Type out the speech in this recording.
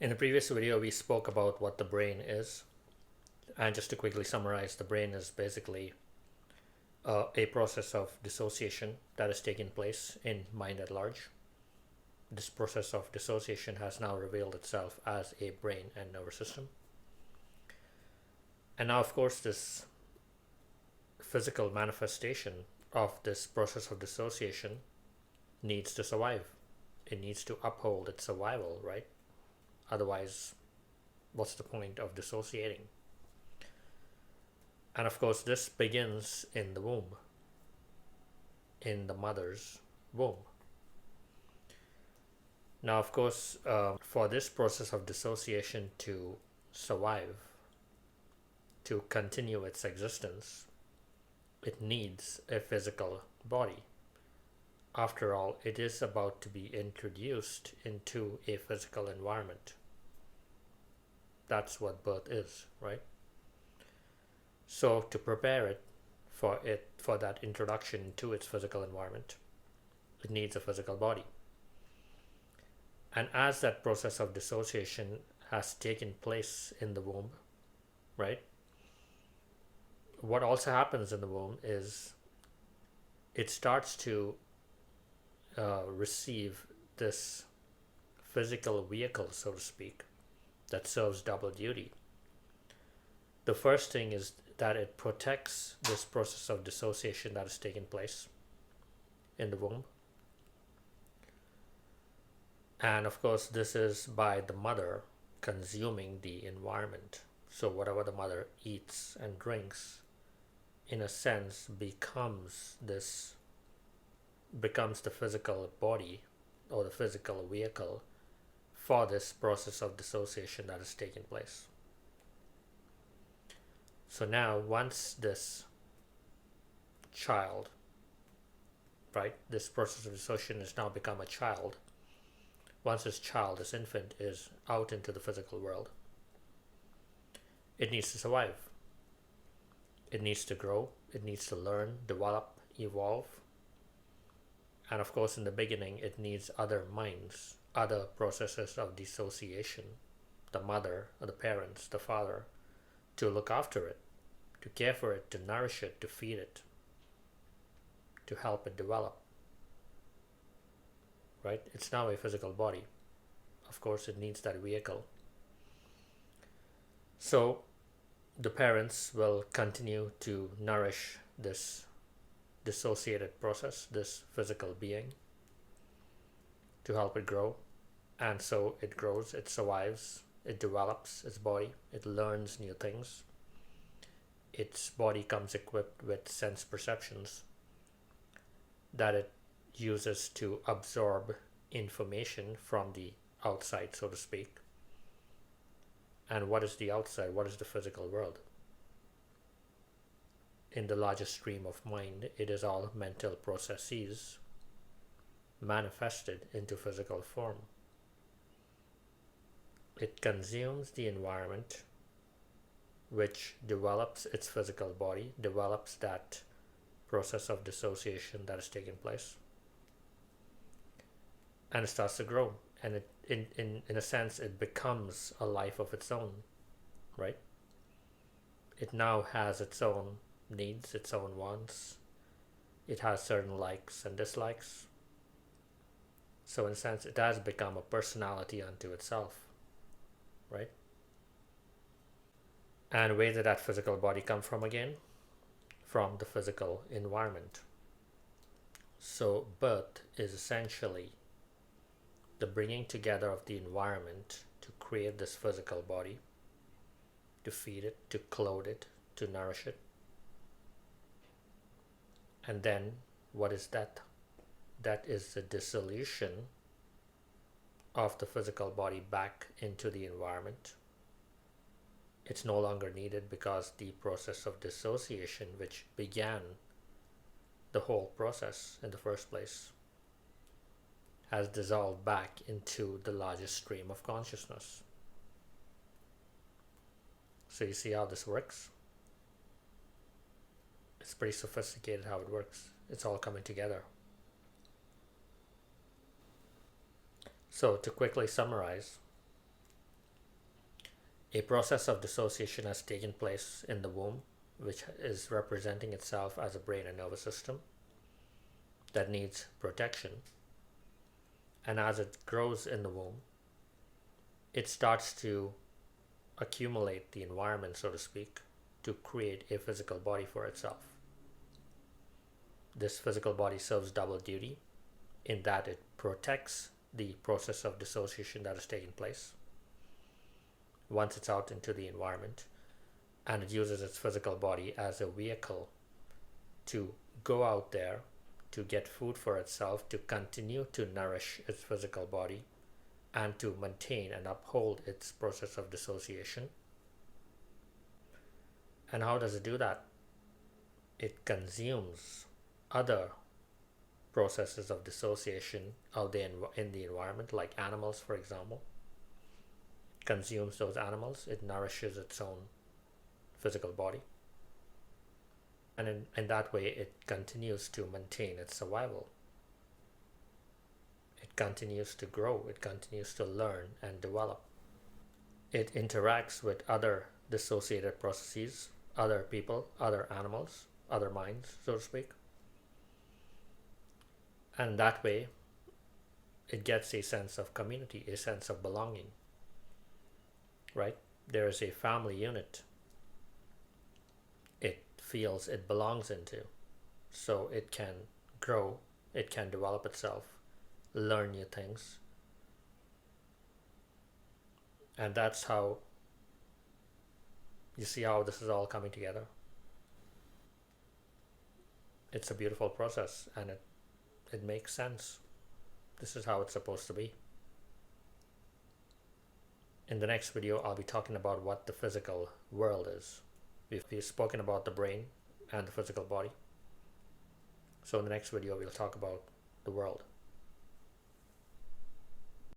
In the previous video, we spoke about what the brain is. And just to quickly summarize, the brain is basically a process of dissociation that is taking place in mind at large. This process of dissociation has now revealed itself as a brain and nervous system. And now, of course, this physical manifestation of this process of dissociation needs to survive. It needs to uphold its survival, right? Otherwise, what's the point of dissociating? And of course, this begins in the womb, in the mother's womb. Now, of course, for this process of dissociation to survive, to continue its existence, it needs a physical body. After all, it is about to be introduced into a physical environment. That's what birth is, right? So to prepare it for that introduction to its physical environment, it needs a physical body. And as that process of dissociation has taken place in the womb, right? What also happens in the womb is it starts to receive this physical vehicle, so to speak, that serves double duty. The first thing is that it protects this process of dissociation that is taking place in the womb. And of course, this is by the mother consuming the environment. So whatever the mother eats and drinks, in a sense, becomes the physical body or the physical vehicle for this process of dissociation that is taking place. So now, once this child, right, this process of dissociation has now become a child, once this child, this infant, is out into the physical world, it needs to survive. It needs to grow, it needs to learn, develop, evolve. And of course, in the beginning, it needs other minds, other processes of dissociation, the mother, or the parents, the father, to look after it, to care for it, to nourish it, to feed it, to help it develop. Right? It's now a physical body. Of course, it needs that vehicle. So the parents will continue to nourish this dissociated process, this physical being, to help it grow. And so it grows, it survives, it develops its body, it learns new things. Its body comes equipped with sense perceptions that it uses to absorb information from the outside, so to speak. And what is the outside? What is the physical world? In the largest stream of mind, it is all mental processes manifested into physical form. It consumes the environment, which develops its physical body, develops that process of dissociation that is taking place, and it starts to grow. And it, in a sense, it becomes a life of its own, right? It now has its own needs, its own wants. It has certain likes and dislikes. So in a sense, it has become a personality unto itself, right? And where did that physical body come from again? From the physical environment. So birth is essentially the bringing together of the environment to create this physical body, to feed it, to clothe it, to nourish it. And then what is that? That is the dissolution of the physical body back into the environment. It's no longer needed because the process of dissociation, which began the whole process in the first place, has dissolved back into the largest stream of consciousness. So you see how this works? It's pretty sophisticated how it works. It's all coming together. So to quickly summarize, A process of dissociation has taken place in the womb, which is representing itself as a brain and nervous system that needs protection. And as it grows in the womb, it starts to accumulate the environment, so to speak, to create a physical body for itself. This physical body serves double duty in that it protects the process of dissociation that is taking place once it's out into the environment, and it uses its physical body as a vehicle to go out there to get food for itself, to continue to nourish its physical body, and to maintain and uphold its process of dissociation. And how does it do that? It consumes other processes of dissociation out there in the environment, like animals, for example. Consumes those animals, it nourishes its own physical body. And in that way, it continues to maintain its survival. It continues to grow, it continues to learn and develop. It interacts with other dissociated processes, other people, other animals, other minds, so to speak. And that way, it gets a sense of community, a sense of belonging. Right? There is a family unit it feels it belongs into, so it can grow, it can develop itself, learn new things. And that's how you see how this is all coming together. It's a beautiful process, and it makes sense. This is how it's supposed to be. In the next video, I'll be talking about what the physical world is. We've spoken about the brain and the physical body. So in the next video, we'll talk about the world.